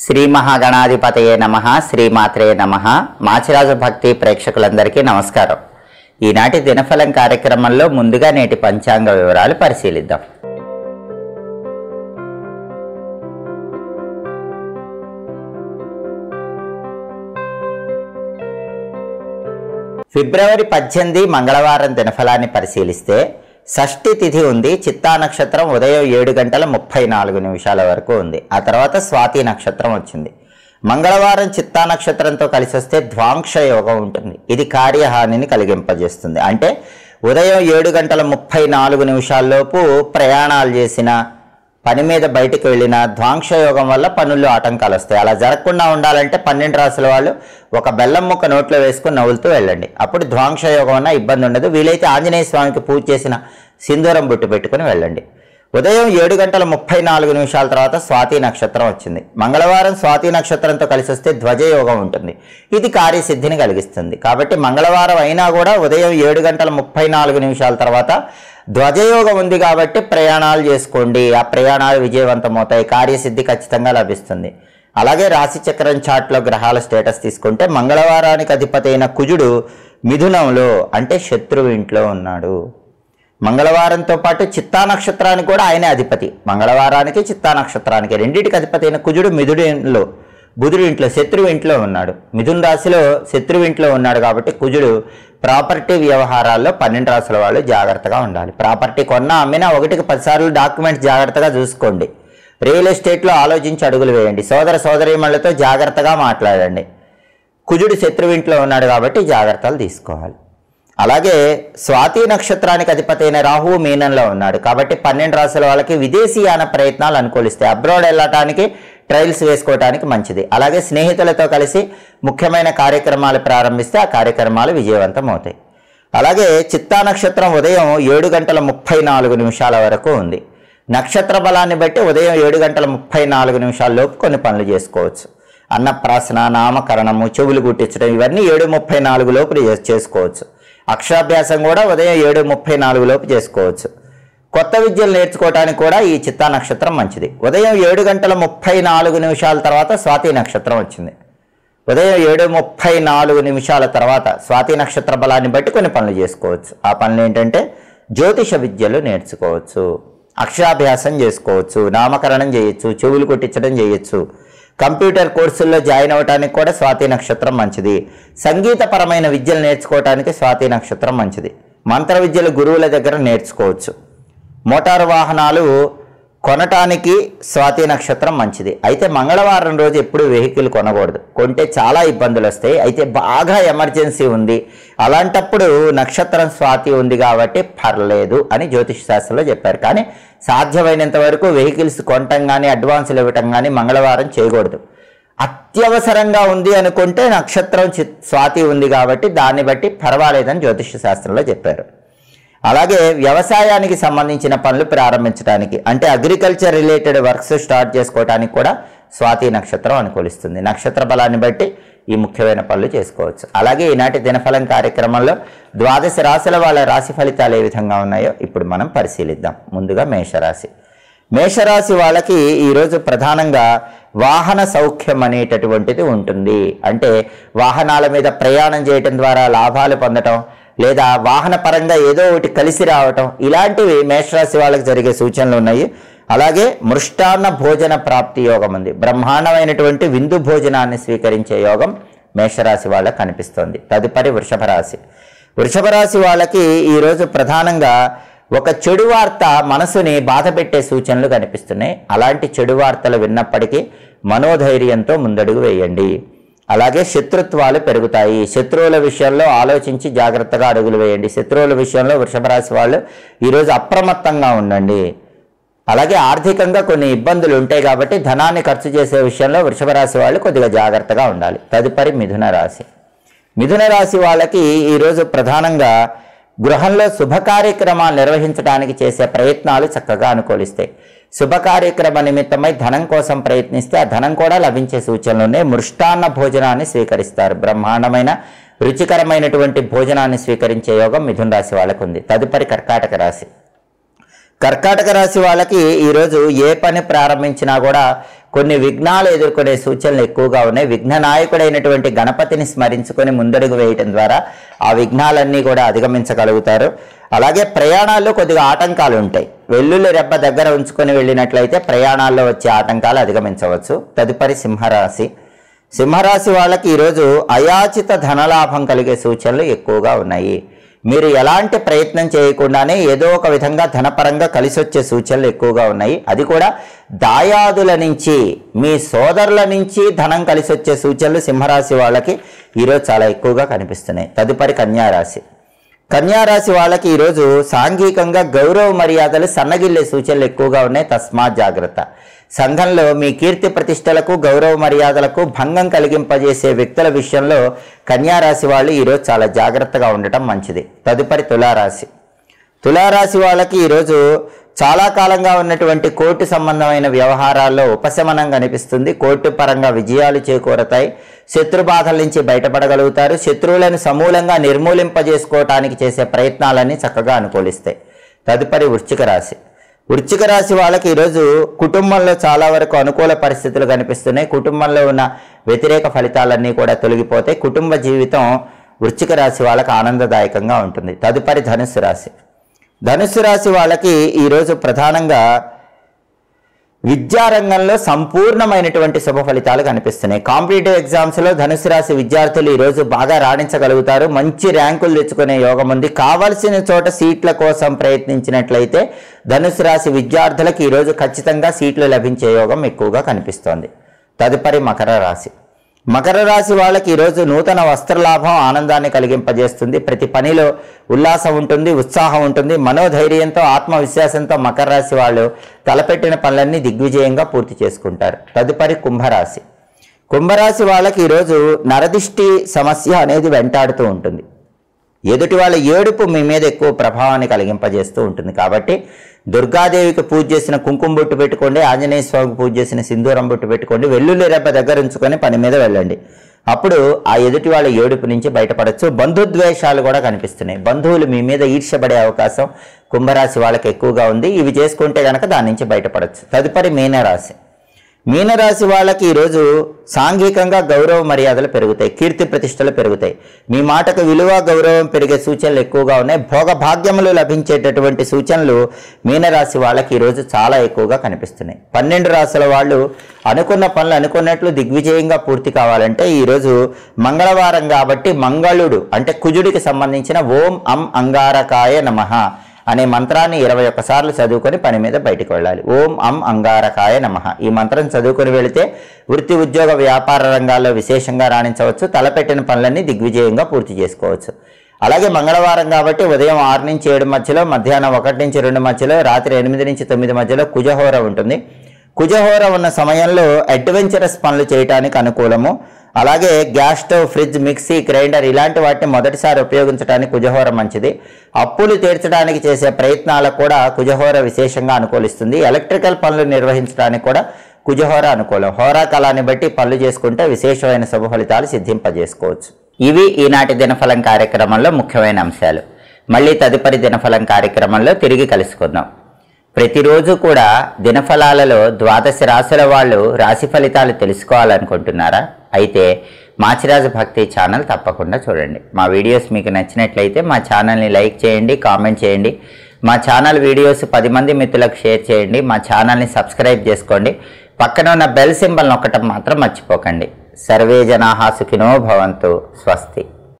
శ్రీ మహాగణాధిపతయే నమః, శ్రీమాత్రే నమః. మాచిరాజు భక్తి ప్రేక్షకులందరికీ నమస్కారం. ఈనాటి దినఫలం కార్యక్రమంలో ముందుగా నేటి పంచాంగ వివరాలు పరిశీలిద్దాం. ఫిబ్రవరి 18 మంగళవారం దినఫలాన్ని పరిశీలిస్తే షష్ఠి తిథి ఉంది. చిత్తా నక్షత్రం ఉదయం 7:34 వరకు ఉంది. ఆ తర్వాత స్వాతి నక్షత్రం వచ్చింది. మంగళవారం చిత్తా నక్షత్రంతో కలిసి వస్తే ద్వాంక్ష యోగం ఉంటుంది. ఇది కార్యహానిని కలిగింపజేస్తుంది. అంటే ఉదయం 7:34 లోపు ప్రయాణాలు చేసిన, పని మీద బయటకు వెళ్ళిన ద్వాంక్ష యోగం వల్ల పనుల్లో ఆటంకాలు వస్తాయి. అలా జరగకుండా ఉండాలంటే 12 రాసుల వాళ్ళు ఒక బెల్లం ముక్క నోట్లో వేసుకుని నవ్వులుతూ వెళ్ళండి. అప్పుడు ద్వాంక్ష యోగం అన్న ఇబ్బంది ఉండదు. వీలైతే ఆంజనేయ స్వామికి పూజ చేసిన సింధూరం బొట్టు పెట్టుకుని వెళ్ళండి. ఉదయం 7:34 తర్వాత స్వాతి నక్షత్రం వచ్చింది. మంగళవారం స్వాతి నక్షత్రంతో కలిసి వస్తే ధ్వజయోగం ఉంటుంది. ఇది కార్యసిద్ధిని కలిగిస్తుంది. కాబట్టి మంగళవారం అయినా కూడా ఉదయం 7:34 తర్వాత ధ్వజయోగం ఉంది కాబట్టి ప్రయాణాలు చేసుకోండి. ఆ ప్రయాణాలు విజయవంతమవుతాయి. కార్యసిద్ధి ఖచ్చితంగా లభిస్తుంది. అలాగే రాశిచక్రం చాట్లో గ్రహాల స్టేటస్ తీసుకుంటే మంగళవారానికి అధిపతి అయిన కుజుడు మిథునంలో అంటే శత్రువు ఇంట్లో ఉన్నాడు. మంగళవారంతో పాటు చిత్తా నక్షత్రానికి కూడా ఆయనే అధిపతి. మంగళవారానికి చిత్తా నక్షత్రానికి రెండింటికి అధిపతి అయిన కుజుడు మిథునంలో, బుధుడు ఇంట్లో, శత్రువు ఇంట్లో ఉన్నాడు. మిథున రాశిలో శత్రువు ఇంట్లో ఉన్నాడు కాబట్టి కుజుడు ప్రాపర్టీ వ్యవహారాల్లో 12 రాశుల వాళ్ళు జాగ్రత్తగా ఉండాలి. ప్రాపర్టీ కొన్నా అమ్మినా 1కి 10 సార్లు డాక్యుమెంట్స్ జాగ్రత్తగా చూసుకోండి. రియల్ ఎస్టేట్లో ఆలోచించి అడుగులు వేయండి. సోదర సోదరీమణులతో జాగ్రత్తగా మాట్లాడండి. కుజుడు శత్రువు ఇంట్లో ఉన్నాడు కాబట్టి జాగ్రత్తలు తీసుకోవాలి. అలాగే స్వాతి నక్షత్రానికి అధిపతి అయిన రాహువు మీనంలో ఉన్నాడు కాబట్టి 12 రాశుల వాళ్ళకి విదేశీయాన ప్రయత్నాలు అనుకూలిస్తాయి. అబ్రాడ్ వెళ్ళటానికి, ట్రయల్స్ వేసుకోవడానికి మంచిది. అలాగే స్నేహితులతో కలిసి ముఖ్యమైన కార్యక్రమాలు ప్రారంభిస్తే ఆ కార్యక్రమాలు విజయవంతం అవుతాయి. అలాగే చిత్తా నక్షత్రం ఉదయం 7:34 వరకు ఉంది. నక్షత్ర బలాన్ని బట్టి ఉదయం 7:34 లోపు కొన్ని పనులు చేసుకోవచ్చు. అన్నప్రాసన, నామకరణము, చెవులు గుట్టించడం ఇవన్నీ 7:34 లోపు చేసుకోవచ్చు. అక్షరాభ్యాసం కూడా ఉదయం 7:34 లోపు చేసుకోవచ్చు. కొత్త విద్యలు నేర్చుకోవడానికి కూడా ఈ చిత్తా నక్షత్రం మంచిది. ఉదయం 7:34 తర్వాత స్వాతి నక్షత్రం వచ్చింది. ఉదయం 7:34 తర్వాత స్వాతి నక్షత్ర బలాన్ని బట్టి కొన్ని పనులు చేసుకోవచ్చు. ఆ పనులు ఏంటంటే జ్యోతిష విద్యలు నేర్చుకోవచ్చు, అక్షరాభ్యాసం చేసుకోవచ్చు, నామకరణం చేయొచ్చు, చెవులు కొట్టించడం చేయొచ్చు. కంప్యూటర్ కోర్సుల్లో జాయిన్ అవ్వడానికి కూడా స్వాతి నక్షత్రం మంచిది. సంగీతపరమైన విద్యలు నేర్చుకోవడానికి స్వాతి నక్షత్రం మంచిది. మంత్ర విద్యలు గురువుల దగ్గర నేర్చుకోవచ్చు. మోటారు వాహనాలు కొనటానికి స్వాతి నక్షత్రం మంచిది. అయితే మంగళవారం రోజు ఎప్పుడు వెహికల్ కొనకూడదు. కొంటే చాలా ఇబ్బందులు వస్తాయి. అయితే బాగా ఎమర్జెన్సీ ఉంది, అలాంటప్పుడు నక్షత్రం స్వాతి ఉంది కాబట్టి పర్లేదు అని జ్యోతిష శాస్త్రంలో చెప్పారు. కానీ సాధ్యమైనంత వరకు వెహికల్స్ కొనటం కానీ అడ్వాన్సులు ఇవ్వటం కానీ మంగళవారం చేయకూడదు. అత్యవసరంగా ఉంది అనుకుంటే నక్షత్రం స్వాతి ఉంది కాబట్టి దాన్ని బట్టి పర్వాలేదని జ్యోతిష శాస్త్రంలో చెప్పారు. అలాగే వ్యవసాయానికి సంబంధించిన పనులు ప్రారంభించడానికి అంటే అగ్రికల్చర్ రిలేటెడ్ వర్క్స్ స్టార్ట్ చేసుకోవడానికి కూడా స్వాతి నక్షత్రం అనుకూలిస్తుంది. నక్షత్ర బలాన్ని బట్టి ఈ ముఖ్యమైన పనులు చేసుకోవచ్చు. అలాగే ఈనాటి దినఫలం కార్యక్రమంలో 12 రాశుల వాళ్ళ రాశి ఫలితాలు ఏ విధంగా ఉన్నాయో ఇప్పుడు మనం పరిశీలిద్దాం. ముందుగా మేషరాశి. మేషరాశి వాళ్ళకి ఈరోజు ప్రధానంగా వాహన సౌఖ్యం అనేటటువంటిది ఉంటుంది. అంటే వాహనాల మీద ప్రయాణం చేయటం ద్వారా లాభాలు పొందటం, లేదా వాహన పరంగా ఏదో ఒకటి కలిసి రావటం, ఇలాంటివి మేషరాశి వాళ్ళకి జరిగే సూచనలు ఉన్నాయి. అలాగే మృష్టాన్న భోజన ప్రాప్తి యోగం ఉంది. బ్రహ్మాండమైనటువంటి విందు భోజనాన్ని స్వీకరించే యోగం మేషరాశి వాళ్ళకి కనిపిస్తోంది. తదుపరి వృషభ రాశి. వృషభ రాశి వాళ్ళకి ఈరోజు ప్రధానంగా ఒక చెడు వార్త మనసుని బాధ పెట్టే సూచనలు కనిపిస్తున్నాయి. అలాంటి చెడు వార్తలు విన్నప్పటికీ మనోధైర్యంతో ముందడుగు వేయండి. అలాగే శత్రుత్వాలు పెరుగుతాయి. శత్రువుల విషయంలో ఆలోచించి జాగ్రత్తగా అడుగులు వేయండి. శత్రువుల విషయంలో వృషభ రాశి వాళ్ళు ఈరోజు అప్రమత్తంగా ఉండండి. అలాగే ఆర్థికంగా కొన్ని ఇబ్బందులు ఉంటాయి కాబట్టి ధనాన్ని ఖర్చు చేసే విషయంలో వృషభ రాశి వాళ్ళు కొద్దిగా జాగ్రత్తగా ఉండాలి. తదుపరి మిథున రాశి. మిథున రాశి వాళ్ళకి ఈరోజు ప్రధానంగా గృహంలో శుభ కార్యక్రమాలు నిర్వహించడానికి చేసే ప్రయత్నాలు చక్కగా అనుకూలిస్తాయి. శుభ కార్యక్రమ నిమిత్తమై ధనం కోసం ప్రయత్నిస్తే ఆ ధనం కూడా లభించే సూచనలునే. మృష్టాన్న భోజనాన్ని స్వీకరిస్తారు. బ్రహ్మాండమైన రుచికరమైనటువంటి భోజనాన్ని స్వీకరించే యోగం మిథున రాశి వాళ్ళకు ఉంది. తదుపరి కర్కాటక రాశి. కర్కాటక రాశి వాళ్ళకి ఈరోజు ఏ పని ప్రారంభించినా కూడా కొన్ని విఘ్నాలు ఎదుర్కొనే సూచనలు ఎక్కువగా ఉన్నాయి. విఘ్న నాయకుడైనటువంటి గణపతిని స్మరించుకొని ముందడుగు వేయటం ద్వారా ఆ విఘ్నాలన్నీ కూడా అధిగమించగలుగుతారు. అలాగే ప్రయాణాల్లో కొద్దిగా ఆటంకాలు ఉంటాయి. వెల్లుల్లి రెబ్బ దగ్గర ఉంచుకొని వెళ్ళినట్లయితే ప్రయాణాల్లో వచ్చే ఆటంకాలు అధిగమించవచ్చు. తదుపరి సింహరాశి. సింహరాశి వాళ్ళకి ఈరోజు అయాచిత ధనలాభం కలిగే సూచనలు ఎక్కువగా ఉన్నాయి. మీరు ఎలాంటి ప్రయత్నం చేయకుండానే ఏదో ఒక విధంగా ధనపరంగా కలిసి వచ్చే సూచనలు ఎక్కువగా ఉన్నాయి. అది కూడా దాయాదుల నుంచి, మీ సోదరుల నుంచి ధనం కలిసి వచ్చే సూచనలు సింహరాశి వాళ్ళకి ఈరోజు చాలా ఎక్కువగా కనిపిస్తున్నాయి. తదుపరి కన్యారాశి. కన్యారాశి వాళ్ళకి ఈరోజు సాంఘికంగా గౌరవ మర్యాదలు సన్నగిల్లే సూచనలు ఎక్కువగా ఉన్నాయి. తస్మాత్ జాగ్రత్త. సంఘంలో మీ కీర్తి ప్రతిష్టలకు గౌరవ మర్యాదలకు భంగం కలిగింపజేసే వ్యక్తుల విషయంలో కన్యారాశి వాళ్ళు ఈరోజు చాలా జాగ్రత్తగా ఉండటం మంచిది. తదుపరి తులారాశి. తులారాశి వాళ్ళకి ఈరోజు చాలా కాలంగా ఉన్నటువంటి కోర్టు సంబంధమైన వ్యవహారాల్లో ఉపశమనం కనిపిస్తుంది. కోర్టు పరంగా విజయాలు చేకూరతాయి. శత్రుబాధల నుంచి బయటపడగలుగుతారు. శత్రువులను సమూలంగా నిర్మూలింపజేసుకోవటానికి చేసే ప్రయత్నాలన్నీ చక్కగా అనుకూలిస్తాయి. తదుపరి వృశ్చిక రాశి. వృశ్చిక రాశి వాళ్ళకి ఈరోజు కుటుంబంలో చాలా వరకు అనుకూల పరిస్థితులు కనిపిస్తున్నాయి. కుటుంబంలో ఉన్న వ్యతిరేక ఫలితాలన్నీ కూడా తొలగిపోతాయి. కుటుంబ జీవితం వృశ్చిక రాశి వాళ్ళకి ఆనందదాయకంగా ఉంటుంది. తదుపరి ధనుస్సు రాశి. ధనుస్సు రాశి వాళ్ళకి ఈరోజు ప్రధానంగా విద్యారంగంలో సంపూర్ణమైనటువంటి శుభ ఫలితాలు కనిపిస్తున్నాయి. కాంపిటేటివ్ ఎగ్జామ్స్లో ధనుసు రాశి విద్యార్థులు ఈరోజు బాగా రాణించగలుగుతారు. మంచి ర్యాంకులు తెచ్చుకునే యోగం ఉంది. కావలసిన చోట సీట్ల కోసం ప్రయత్నించినట్లయితే ధనుసు రాశి విద్యార్థులకు ఈరోజు ఖచ్చితంగా సీట్లు లభించే యోగం ఎక్కువగా కనిపిస్తోంది. తదుపరి మకర రాశి. మకర రాశి వాళ్ళకి ఈరోజు నూతన వస్త్రలాభం ఆనందాన్ని కలిగింపజేస్తుంది. ప్రతి పనిలో ఉల్లాసం ఉంటుంది, ఉత్సాహం ఉంటుంది. మనోధైర్యంతో, ఆత్మవిశ్వాసంతో మకర రాశి వాళ్ళు తలపెట్టిన పనులన్నీ దిగ్విజయంగా పూర్తి చేసుకుంటారు. తదుపరి కుంభరాశి. కుంభరాశి వాళ్ళకి ఈరోజు నరదిష్టి సమస్య అనేది వెంటాడుతూ ఉంటుంది. ఎదుటి వాళ్ళ ఏడుపు మీ మీద ఎక్కువ ప్రభావాన్ని కలిగింపజేస్తూ ఉంటుంది. కాబట్టి దుర్గాదేవికి పూజ చేసిన కుంకుమ బొట్టు పెట్టుకోండి. ఆంజనేయ స్వామికి పూజ చేసిన సింధూరం బొట్టు పెట్టుకోండి. వెల్లుల్లి రెబ్బ దగ్గర ఉంచుకొని పని మీద వెళ్ళండి. అప్పుడు ఆ ఎదుటి వాళ్ళ ఏడుపు నుంచి బయటపడచ్చు. బంధుద్వేషాలు కూడా కనిపిస్తున్నాయి. బంధువులు మీ మీద ఈర్ష్యపడే అవకాశం కుంభరాశి వాళ్ళకి ఎక్కువగా ఉంది. ఇవి చేసుకుంటే కనుక దాని నుంచి బయటపడచ్చు. తదుపరి మీనరాశి. మీనరాశి వాళ్ళకి ఈరోజు సాంఘికంగా గౌరవ మర్యాదలు పెరుగుతాయి. కీర్తి ప్రతిష్టలు పెరుగుతాయి. మీ మాటకు విలువ, గౌరవం పెరిగే సూచనలు ఎక్కువగా ఉన్నాయి. భోగభాగ్యములు లభించేటటువంటి సూచనలు మీనరాశి వాళ్ళకి ఈరోజు చాలా ఎక్కువగా కనిపిస్తున్నాయి. 12 రాశుల వాళ్ళు అనుకున్న పనులు అనుకున్నట్లు దిగ్విజయంగా పూర్తి కావాలంటే ఈరోజు మంగళవారం కాబట్టి మంగళుడు అంటే కుజుడికి సంబంధించిన ఓం అం అంగారకాయ నమః అనే మంత్రాన్ని 21 సార్లు చదువుకొని పని మీద బయటకు వెళ్ళాలి. ఓం అం అంగారకాయ నమః. ఈ మంత్రం చదువుకొని వెళితే వృత్తి, ఉద్యోగ, వ్యాపార రంగాల్లో విశేషంగా రాణించవచ్చు. తలపెట్టిన పనులన్నీ దిగ్విజయంగా పూర్తి చేసుకోవచ్చు. అలాగే మంగళవారం కాబట్టి ఉదయం 6 నుంచి 7 మధ్యలో, మధ్యాహ్నం 1 నుంచి 2 మధ్యలో, రాత్రి 8 నుంచి 9 మధ్యలో కుజహోర ఉంటుంది. కుజహోర ఉన్న సమయంలో అడ్వెంచరస్ పనులు చేయడానికి అనుకూలము. అలాగే gas stove, fridge, mixie, grinder ఇలాంటి వాటిని మొదటిసారి ఉపయోగించడానికి కుజహోర మంచిది. అప్పులు తీర్చడానికి చేసే ప్రయత్నాలకు కూడా కుజహోర విశేషంగా అనుకూలిస్తుంది. ఎలక్ట్రికల్ పనులు నిర్వహించడానికి కూడా కుజహోర అనుకూలం. హోరా కాలాన్ని బట్టి పనులు చేసుకుంటే విశేషమైన శుభ ఫలితాలు సిద్ధింపజేసుకోవచ్చు. ఇవి ఈనాటి దినఫలం కార్యక్రమంలో ముఖ్యమైన అంశాలు. మళ్ళీ తదుపరి దినఫలం కార్యక్రమంలో తిరిగి కలుసుకుందాం. ప్రతిరోజు కూడా దినఫలాలలో 12 రాశుల వాళ్ళు రాశి ఫలితాలు తెలుసుకోవాలనుకుంటున్నారా? అయితే మాచిరాజు భక్తి ఛానల్ తప్పకుండా చూడండి. మా వీడియోస్ మీకు నచ్చినట్లయితే మా ఛానల్ని లైక్ చేయండి, కామెంట్ చేయండి. మా ఛానల్ వీడియోస్ 10 మంది మిత్రులకు షేర్ చేయండి. మా ఛానల్ని సబ్స్క్రైబ్ చేసుకోండి. పక్కన ఉన్న బెల్ సింబల్ నొక్కటం మాత్రం మర్చిపోకండి. సర్వే జనాః సుఖినో భవంతు. స్వస్తి.